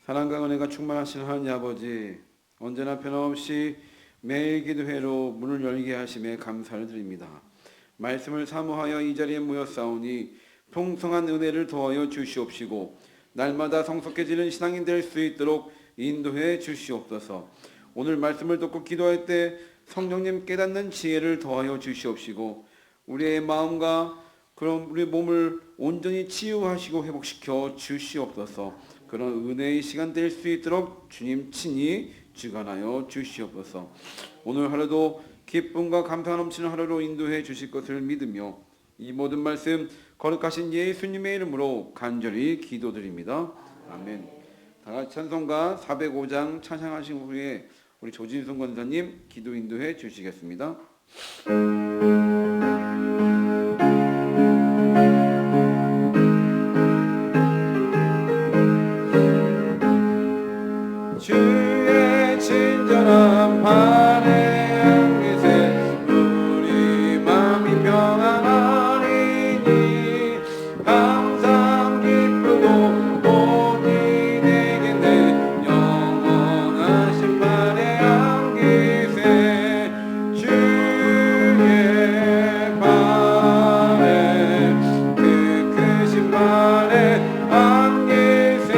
사랑과 은혜가 충만하신 하나님 아버지, 언제나 변함없이 매일 기도회로 문을 열게 하심에 감사를 드립니다. 말씀을 사모하여 이 자리에 모였사오니 풍성한 은혜를 더하여 주시옵시고 날마다 성숙해지는 신앙이 될 수 있도록 인도해 주시옵소서. 오늘 말씀을 듣고 기도할 때 성령님 깨닫는 지혜를 더하여 주시옵시고 우리의 마음과 그런 우리 몸을 온전히 치유하시고 회복시켜 주시옵소서. 그런 은혜의 시간 될 수 있도록 주님 친히 주관하여 주시옵소서. 오늘 하루도 기쁨과 감사 넘치는 하루로 인도해 주실 것을 믿으며 이 모든 말씀 거룩하신 예수님의 이름으로 간절히 기도드립니다. 아멘. 다 같이 찬송가 405장 찬양하신 후에 우리 조진순 권사님 기도 인도해 주시겠습니다. 주의 친절한 발에 안기세 우리 마음이 평안하리니 항상 기쁘고 복이 되겠네. 영원하신 발에 안기세 주의 발에 그 크신 발에 안기세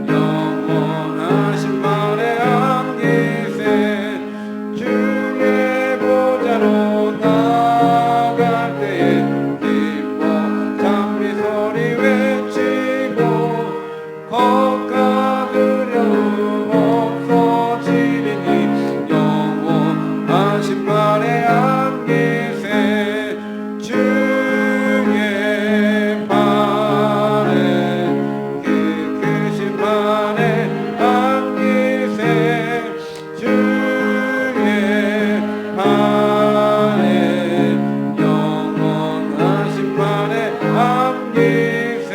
영원하신 발에 안기세 주의 보좌로 나갈 때에 기뻐 찬미 소리 외치고 걱과 두려움 없어지리니 영원하신 발에 안기세 주의 발에 그 크신 발에 안기세 주의 발에 영원하신 발에 안기세.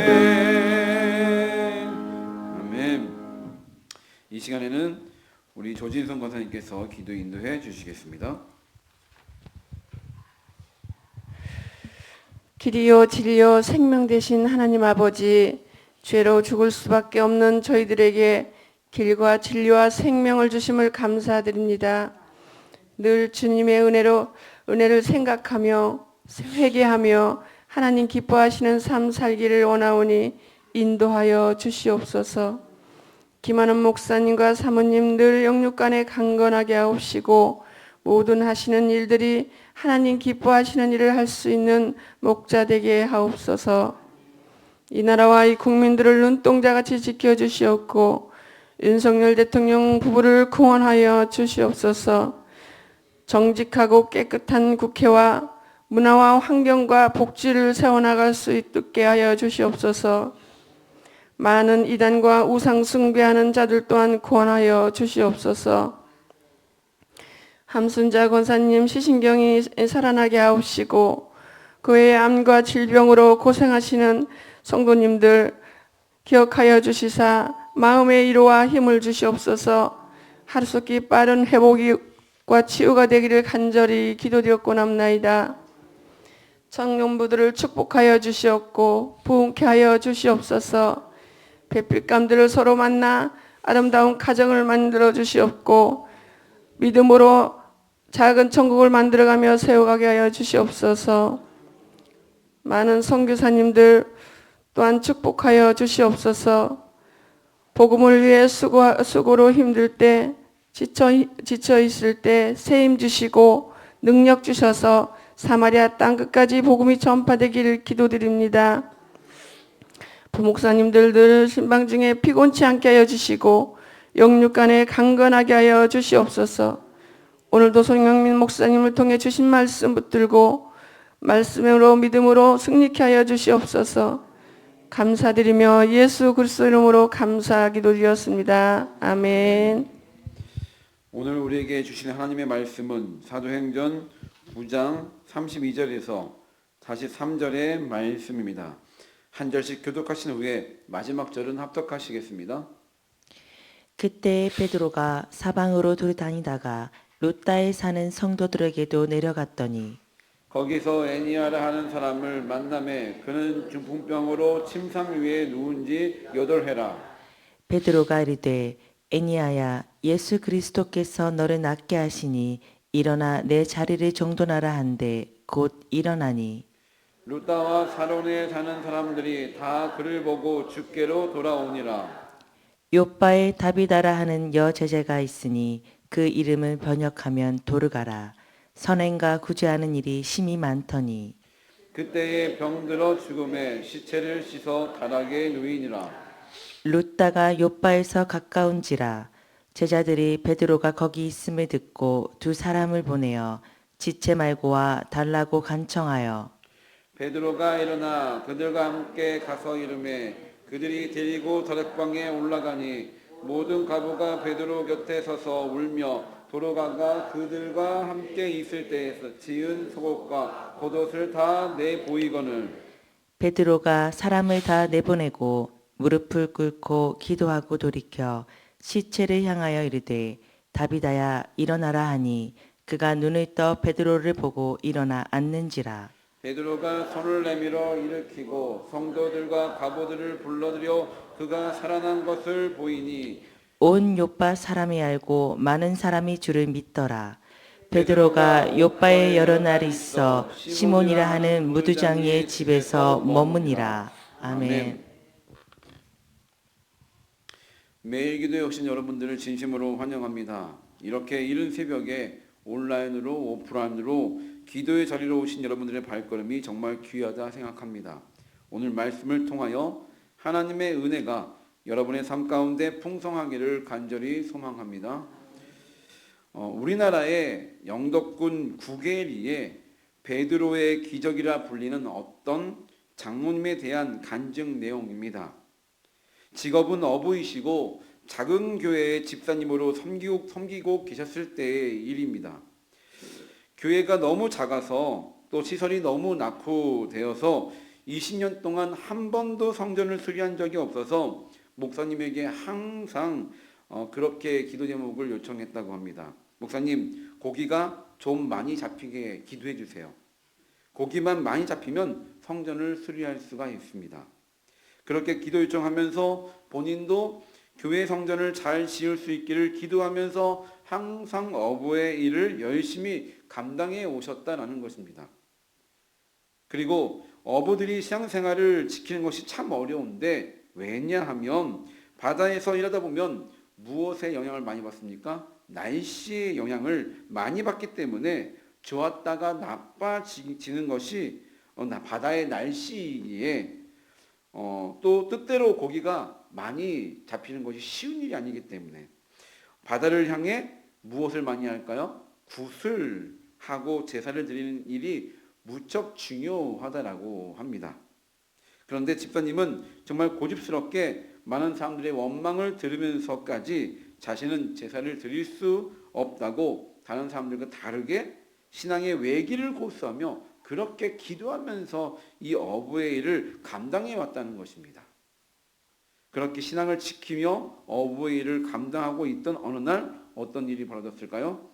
아멘. 이 시간에는 우리 조진성 권사님께서 기도 인도해 주시겠습니다. 길이요 진리요 생명 되신 하나님 아버지, 죄로 죽을 수밖에 없는 저희들에게 길과 진리와 생명을 주심을 감사드립니다. 늘 주님의 은혜를 생각하며 회개하며 하나님 기뻐하시는 삶 살기를 원하오니 인도하여 주시옵소서. 김한원 목사님과 사모님 늘 영육간에 강건하게 하옵시고 모든 하시는 일들이 하나님 기뻐하시는 일을 할 수 있는 목자 되게 하옵소서. 이 나라와 이 국민들을 눈동자같이 지켜주시옵고 윤석열 대통령 부부를 구원하여 주시옵소서. 정직하고 깨끗한 국회와 문화와 환경과 복지를 세워나갈 수 있게 하여 주시옵소서. 많은 이단과 우상 숭배하는 자들 또한 구원하여 주시옵소서. 함순자 권사님 시신경이 살아나게 하옵시고 그 외에 암과 질병으로 고생하시는 성도님들 기억하여 주시사 마음의 위로와 힘을 주시옵소서. 하루속히 빠른 회복과 치유가 되기를 간절히 기도드렸고남나이다. 청년부들을 축복하여 주시옵고 부흥케 하여 주시옵소서. 배필감들을 서로 만나 아름다운 가정을 만들어 주시옵고 믿음으로 작은 천국을 만들어가며 세워가게 하여 주시옵소서. 많은 선교사님들 또한 축복하여 주시옵소서. 복음을 위해 수고로 힘들 때 지쳐 있을 때 세임 주시고 능력 주셔서 사마리아 땅 끝까지 복음이 전파되기를 기도드립니다. 부목사님들 늘 신방 중에 피곤치 않게 하여 주시고 영육간에 강건하게 하여 주시옵소서. 오늘도 송영민 목사님을 통해 주신 말씀 붙들고 말씀으로 믿음으로 승리케 하여 주시옵소서. 감사드리며 예수 그리스도 이름으로 감사 기도드렸습니다. 아멘. 오늘 우리에게 주신 하나님의 말씀은 사도행전 9장 32절에서 43절의 말씀입니다. 한 절씩 교독하신 후에 마지막 절은 합독하시겠습니다. 그때 베드로가 사방으로 돌아다니다가 루따에 사는 성도들에게도 내려갔더니 거기서 애니아라 하는 사람을 만남에 그는 중풍병으로 침상 위에 누운 지 8회라. 베드로가 이르되 애니야야 예수 그리스도께서 너를 낫게 하시니 일어나 내 자리를 정돈하라 한데 곧 일어나니 루다와 사론에 사는 사람들이 다 그를 보고 주께로 돌아오니라. 요빠에 다비다라 하는 여제자가 있으니 그 이름을 번역하면 도르가라. 선행과 구제하는 일이 심히 많더니 그때에 병들어 죽음에 시체를 씻어 다락에 누이니라. 룻다가 요빠에서 가까운지라. 제자들이 베드로가 거기 있음을 듣고 두 사람을 보내어 지체 말고와 달라고 간청하여 베드로가 일어나 그들과 함께 가서 이르매 그들이 데리고 다락방에 올라가니 모든 가부가 베드로 곁에 서서 울며 도로가가 그들과 함께 있을 때에서 지은 속옷과 겉옷을 다 내보이거늘. 베드로가 사람을 다 내보내고 무릎을 꿇고 기도하고 돌이켜 시체를 향하여 이르되 다비다야 일어나라 하니 그가 눈을 떠 베드로를 보고 일어나 앉는지라. 베드로가 손을 내밀어 일으키고 성도들과 가부들을 불러들여 그가 살아난 것을 보이니 온 요빠 사람이 알고 많은 사람이 주를 믿더라. 베드로가 요빠에 여러 날 있어 시몬이라 하는 무두장이의 집에서 머무니라. 아멘. 매일 기도에 오신 여러분들을 진심으로 환영합니다. 이렇게 이른 새벽에 온라인으로 오프라인으로 기도의 자리로 오신 여러분들의 발걸음이 정말 귀하다 생각합니다. 오늘 말씀을 통하여 하나님의 은혜가 여러분의 삶 가운데 풍성하기를 간절히 소망합니다. 우리나라의 영덕군 구계리에 베드로의 기적이라 불리는 어떤 장로님에 대한 간증 내용입니다. 직업은 어부이시고 작은 교회의 집사님으로 섬기고 계셨을 때의 일입니다. 교회가 너무 작아서 또 시설이 너무 낙후되어서 20년 동안 한 번도 성전을 수리한 적이 없어서 목사님에게 항상 그렇게 기도 제목을 요청했다고 합니다. 목사님, 고기가 좀 많이 잡히게 기도해 주세요. 고기만 많이 잡히면 성전을 수리할 수가 있습니다. 그렇게 기도 요청하면서 본인도 교회 성전을 잘 지을 수 있기를 기도하면서 항상 어부의 일을 열심히 감당해 오셨다라는 것입니다. 그리고 어부들이 신앙생활을 지키는 것이 참 어려운데 왜냐하면 바다에서 일하다 보면 무엇의 영향을 많이 받습니까? 날씨의 영향을 많이 받기 때문에 좋았다가 나빠지는 것이 바다의 날씨이기에 또 뜻대로 고기가 많이 잡히는 것이 쉬운 일이 아니기 때문에 바다를 향해 무엇을 많이 할까요? 굿을 하고 제사를 드리는 일이 무척 중요하다라고 합니다. 그런데 집사님은 정말 고집스럽게 많은 사람들의 원망을 들으면서까지 자신은 제사를 드릴 수 없다고 다른 사람들과 다르게 신앙의 외길을 고수하며 그렇게 기도하면서 이 어부의 일을 감당해 왔다는 것입니다. 그렇게 신앙을 지키며 어부의 일을 감당하고 있던 어느 날 어떤 일이 벌어졌을까요?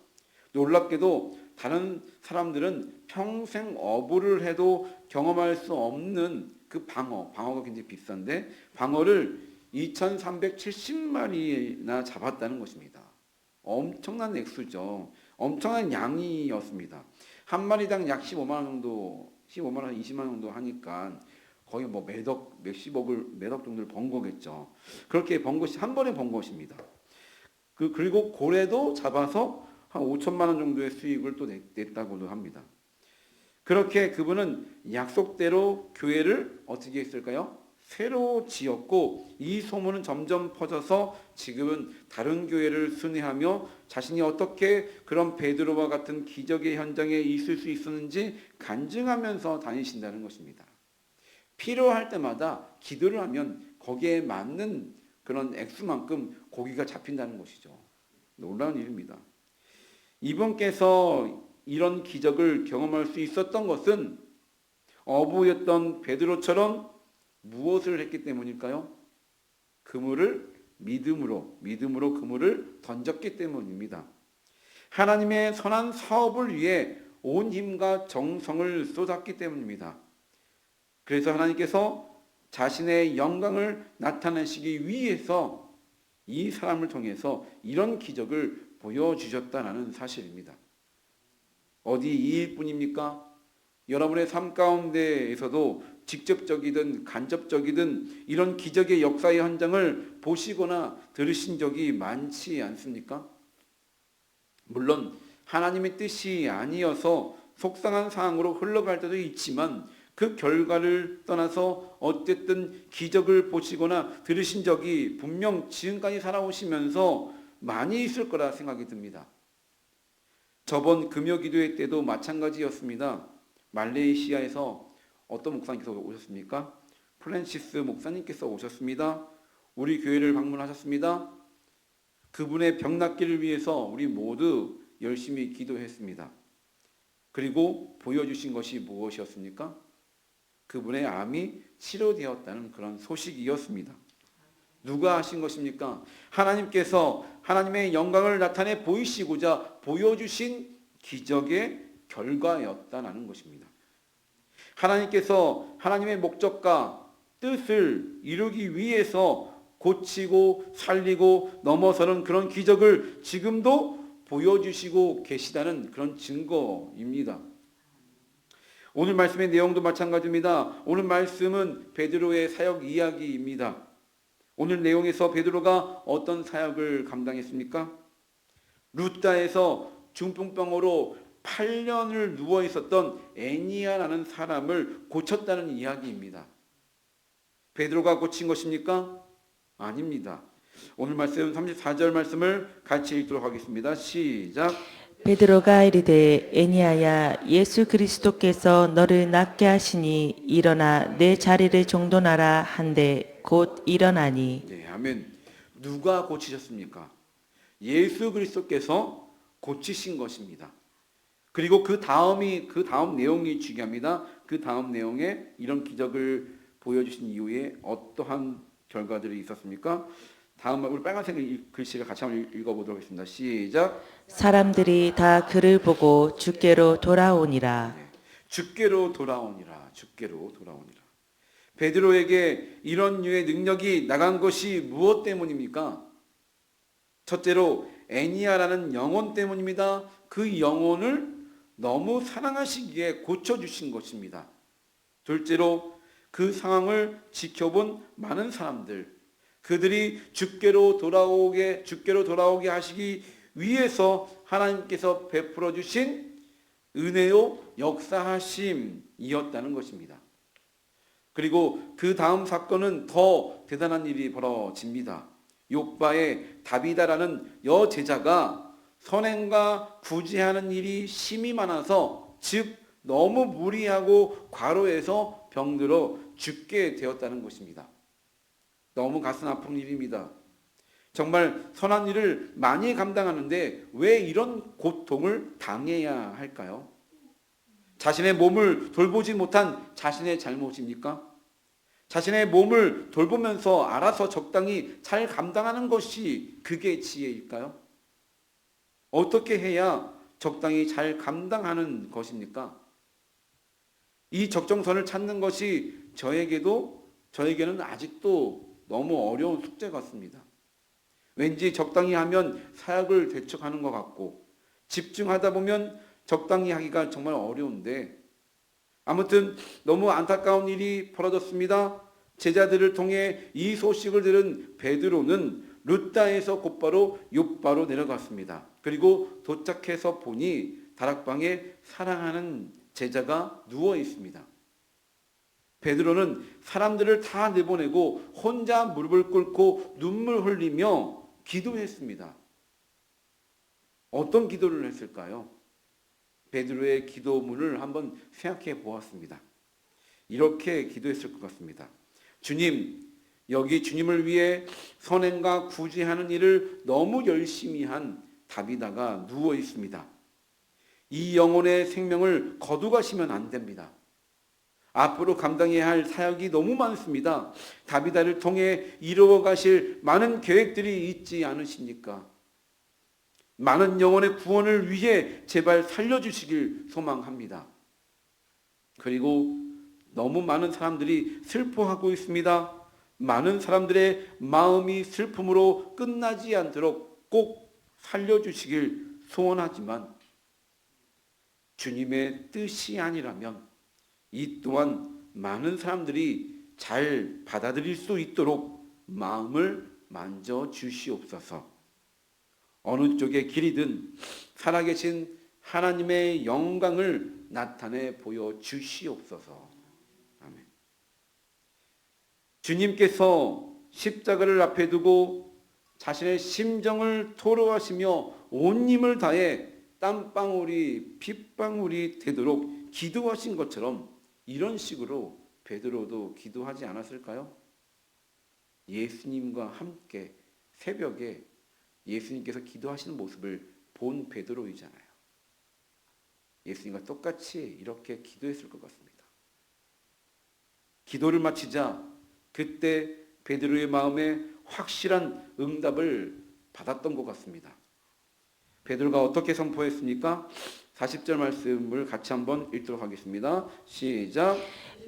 놀랍게도 다른 사람들은 평생 어부를 해도 경험할 수 없는 그 방어가 굉장히 비싼데 방어를 2370마리나 잡았다는 것입니다. 엄청난 액수죠. 엄청난 양이었습니다. 한 마리당 약 15만 원 정도, 15만 원, 20만 원 정도 하니까 거의 뭐 몇억 정도를 번 거겠죠. 그렇게 번 것이 한 번에 번 것입니다. 그리고 고래도 잡아서 한 5천만 원 정도의 수익을 또 냈다고도 합니다. 그렇게 그분은 약속대로 교회를 어떻게 했을까요? 새로 지었고 이 소문은 점점 퍼져서 지금은 다른 교회를 순회하며 자신이 어떻게 그런 베드로와 같은 기적의 현장에 있을 수 있었는지 간증하면서 다니신다는 것입니다. 필요할 때마다 기도를 하면 거기에 맞는 그런 액수만큼 고기가 잡힌다는 것이죠. 놀라운 일입니다. 이분께서 이런 기적을 경험할 수 있었던 것은 어부였던 베드로처럼 무엇을 했기 때문일까요? 그물을 믿음으로 그물을 던졌기 때문입니다. 하나님의 선한 사업을 위해 온 힘과 정성을 쏟았기 때문입니다. 그래서 하나님께서 자신의 영광을 나타내시기 위해서 이 사람을 통해서 이런 기적을 보여주셨다는 사실입니다. 어디 이 일뿐입니까? 여러분의 삶 가운데에서도 직접적이든 간접적이든 이런 기적의 역사의 현장을 보시거나 들으신 적이 많지 않습니까? 물론 하나님의 뜻이 아니어서 속상한 상황으로 흘러갈 때도 있지만 그 결과를 떠나서 어쨌든 기적을 보시거나 들으신 적이 분명 지금까지 살아오시면서 많이 있을 거라 생각이 듭니다. 저번 금요기도회 때도 마찬가지였습니다. 말레이시아에서 어떤 목사님께서 오셨습니까? 프랜시스 목사님께서 오셨습니다. 우리 교회를 방문하셨습니다. 그분의 병 낫기를 위해서 우리 모두 열심히 기도했습니다. 그리고 보여주신 것이 무엇이었습니까? 그분의 암이 치료되었다는 그런 소식이었습니다. 누가 하신 것입니까? 하나님께서 하나님의 영광을 나타내 보이시고자 보여주신 기적의 결과였다는 것입니다. 하나님께서 하나님의 목적과 뜻을 이루기 위해서 고치고 살리고 넘어서는 그런 기적을 지금도 보여주시고 계시다는 그런 증거입니다. 오늘 말씀의 내용도 마찬가지입니다. 오늘 말씀은 베드로의 사역 이야기입니다. 오늘 내용에서 베드로가 어떤 사역을 감당했습니까? 루다에서 중풍병으로 8년을 누워 있었던 애니아라는 사람을 고쳤다는 이야기입니다. 베드로가 고친 것입니까? 아닙니다. 오늘 말씀 34절 말씀을 같이 읽도록 하겠습니다. 시작. 베드로가 이르되 애니아야 예수 그리스도께서 너를 낫게 하시니 일어나 내 자리를 정돈하라 한데 곧 일어나니. 네, 아멘. 누가 고치셨습니까? 예수 그리스도께서 고치신 것입니다. 그리고 그 다음 내용이 중요합니다. 그 다음 내용에 이런 기적을 보여주신 이후에 어떠한 결과들이 있었습니까? 다음 우리 빨간색 글씨를 같이 한번 읽어보도록 하겠습니다. 시작. 사람들이 다 그를 보고 주께로 돌아오니라. 네, 주께로 돌아오니라. 주께로 돌아오니라. 베드로에게 이런 류의 능력이 나간 것이 무엇 때문입니까? 첫째로 애니아라는 영혼 때문입니다. 그 영혼을 너무 사랑하시기에 고쳐주신 것입니다. 둘째로 그 상황을 지켜본 많은 사람들, 그들이 주께로 돌아오게 하시기 위해서 하나님께서 베풀어 주신 은혜요 역사하심이었다는 것입니다. 그리고 그 다음 사건은 더 대단한 일이 벌어집니다. 욥바의 다비다라는 여제자가 선행과 구제하는 일이 심히 많아서 즉 너무 무리하고 과로해서 병들어 죽게 되었다는 것입니다. 너무 가슴 아픈 일입니다. 정말 선한 일을 많이 감당하는데 왜 이런 고통을 당해야 할까요? 자신의 몸을 돌보지 못한 자신의 잘못입니까? 자신의 몸을 돌보면서 알아서 적당히 잘 감당하는 것이 그게 지혜일까요? 어떻게 해야 적당히 잘 감당하는 것입니까? 이 적정선을 찾는 것이 저에게는 아직도 너무 어려운 숙제 같습니다. 왠지 적당히 하면 사역을 대척하는 것 같고 집중하다 보면 적당히 하기가 정말 어려운데 아무튼 너무 안타까운 일이 벌어졌습니다. 제자들을 통해 이 소식을 들은 베드로는 루다에서 곧바로 욥바로 내려갔습니다. 그리고 도착해서 보니 다락방에 사랑하는 제자가 누워 있습니다. 베드로는 사람들을 다 내보내고 혼자 무릎을 꿇고 눈물 흘리며 기도했습니다. 어떤 기도를 했을까요? 베드로의 기도문을 한번 생각해 보았습니다. 이렇게 기도했을 것 같습니다. 주님, 여기 주님을 위해 선행과 구제하는 일을 너무 열심히 한 다비다가 누워 있습니다. 이 영혼의 생명을 거두가시면 안 됩니다. 앞으로 감당해야 할 사역이 너무 많습니다. 다비다를 통해 이루어 가실 많은 계획들이 있지 않으십니까? 많은 영혼의 구원을 위해 제발 살려주시길 소망합니다. 그리고 너무 많은 사람들이 슬퍼하고 있습니다. 많은 사람들의 마음이 슬픔으로 끝나지 않도록 꼭 살려주시길 소원하지만 주님의 뜻이 아니라면 이 또한 많은 사람들이 잘 받아들일 수 있도록 마음을 만져 주시옵소서. 어느 쪽의 길이든 살아계신 하나님의 영광을 나타내 보여 주시옵소서. 아멘. 주님께서 십자가를 앞에 두고 자신의 심정을 토로하시며 온 힘을 다해 땀방울이 핏방울이 되도록 기도하신 것처럼 이런 식으로 베드로도 기도하지 않았을까요? 예수님과 함께 새벽에 예수님께서 기도하시는 모습을 본 베드로이잖아요. 예수님과 똑같이 이렇게 기도했을 것 같습니다. 기도를 마치자 그때 베드로의 마음에 확실한 응답을 받았던 것 같습니다. 베드로가 어떻게 선포했습니까? 40절 말씀을 같이 한번 읽도록 하겠습니다. 시작.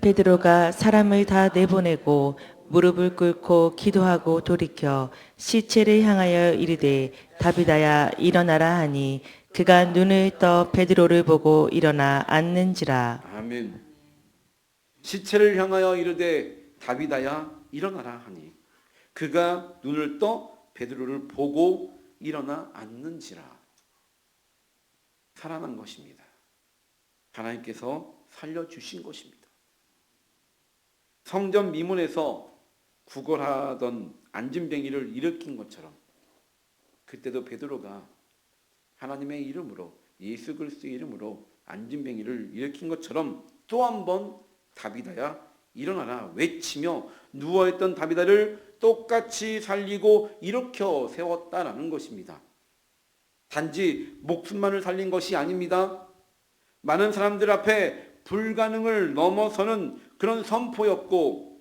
베드로가 사람을 다 내보내고 무릎을 꿇고 기도하고 돌이켜 시체를 향하여 이르되 다비다야 일어나라 하니 그가 눈을 떠 베드로를 보고 일어나 앉는지라. 아멘. 시체를 향하여 이르되 다비다야 일어나라 하니 그가 눈을 떠 베드로를 보고 일어나 앉는지라. 살아난 것입니다. 하나님께서 살려주신 것입니다. 성전 미문에서 구걸하던 안진뱅이를 일으킨 것처럼 그때도 베드로가 하나님의 이름으로 예수 그리스도의 이름으로 안진뱅이를 일으킨 것처럼 또 한 번 다비다야 일어나라 외치며 누워있던 다비다를 똑같이 살리고 일으켜 세웠다라는 것입니다. 단지 목숨만을 살린 것이 아닙니다. 많은 사람들 앞에 불가능을 넘어서는 그런 선포였고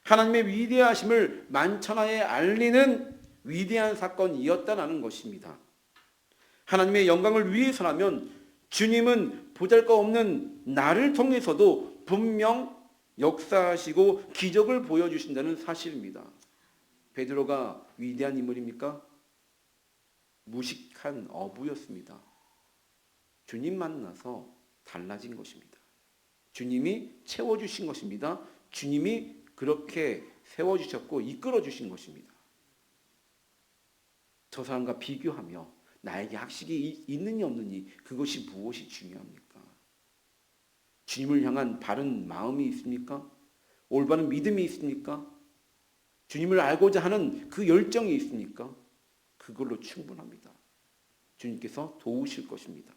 하나님의 위대하심을 만천하에 알리는 위대한 사건이었다라는 것입니다. 하나님의 영광을 위해서라면 주님은 보잘것없는 나를 통해서도 분명 역사하시고 기적을 보여주신다는 사실입니다. 베드로가 위대한 인물입니까? 무식한 어부였습니다. 주님 만나서 달라진 것입니다. 주님이 채워주신 것입니다. 주님이 그렇게 세워주셨고 이끌어주신 것입니다. 저 사람과 비교하며 나에게 학식이 있느니 없느니 그것이 무엇이 중요합니까? 주님을 향한 바른 마음이 있습니까? 올바른 믿음이 있습니까? 주님을 알고자 하는 그 열정이 있습니까? 그걸로 충분합니다. 주님께서 도우실 것입니다.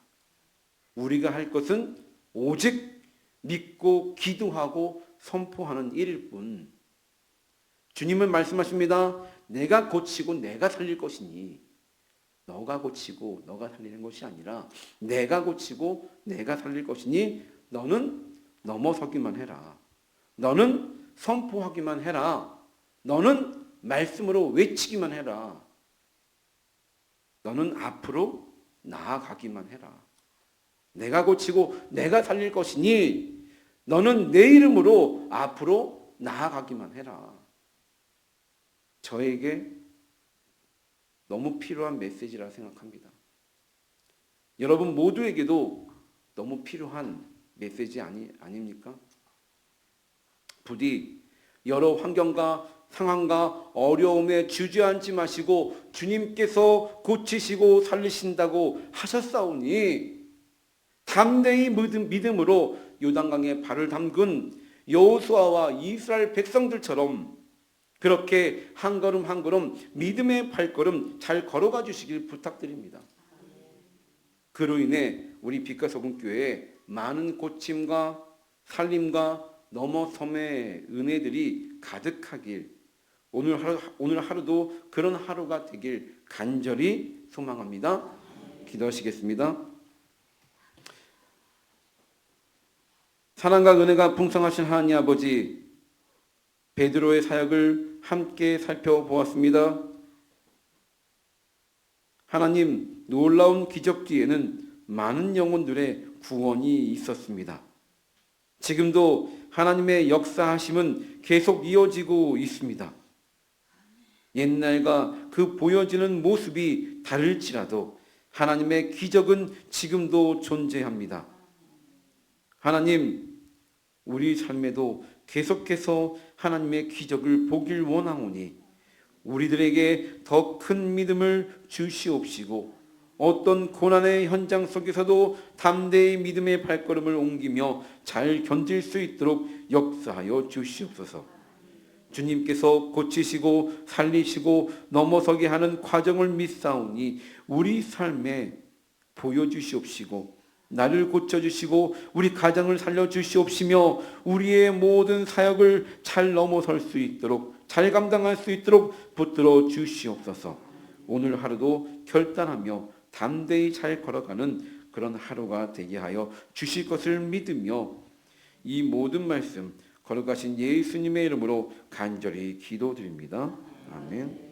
우리가 할 것은 오직 믿고 기도하고 선포하는 일일 뿐. 주님은 말씀하십니다. 내가 고치고 내가 살릴 것이니 너가 고치고 너가 살리는 것이 아니라 내가 고치고 내가 살릴 것이니 너는 넘어서기만 해라. 너는 선포하기만 해라. 너는 말씀으로 외치기만 해라. 너는 앞으로 나아가기만 해라. 내가 고치고 내가 살릴 것이니 너는 내 이름으로 앞으로 나아가기만 해라. 저에게 너무 필요한 메시지라 생각합니다. 여러분 모두에게도 너무 필요한 메시지 아닙니까? 부디 여러 환경과 상황과 어려움에 주저앉지 마시고 주님께서 고치시고 살리신다고 하셨사오니 담대히 믿음으로 요단강에 발을 담근 여호수아와 이스라엘 백성들처럼 그렇게 한 걸음 한 걸음 믿음의 발걸음 잘 걸어가 주시길 부탁드립니다. 그로 인해 우리 빛과 소금 교회에 많은 고침과 살림과 넘어섬의 은혜들이 가득하길 오늘 하루도 그런 하루가 되길 간절히 소망합니다. 기도하시겠습니다. 사랑과 은혜가 풍성하신 하나님 아버지, 베드로의 사역을 함께 살펴보았습니다. 하나님 놀라운 기적 뒤에는 많은 영혼들의 구원이 있었습니다. 지금도 하나님의 역사하심은 계속 이어지고 있습니다. 옛날과 그 보여지는 모습이 다를지라도 하나님의 기적은 지금도 존재합니다. 하나님, 우리 삶에도 계속해서 하나님의 기적을 보길 원하오니 우리들에게 더 큰 믿음을 주시옵시고 어떤 고난의 현장 속에서도 담대히 믿음의 발걸음을 옮기며 잘 견딜 수 있도록 역사하여 주시옵소서. 주님께서 고치시고 살리시고 넘어서게 하는 과정을 믿사오니 우리 삶에 보여주시옵시고 나를 고쳐주시고 우리 가정을 살려주시옵시며 우리의 모든 사역을 잘 넘어설 수 있도록 잘 감당할 수 있도록 붙들어 주시옵소서. 오늘 하루도 결단하며 담대히 잘 걸어가는 그런 하루가 되게 하여 주실 것을 믿으며 이 모든 말씀 걸어가신 예수님의 이름으로 간절히 기도드립니다. 아멘.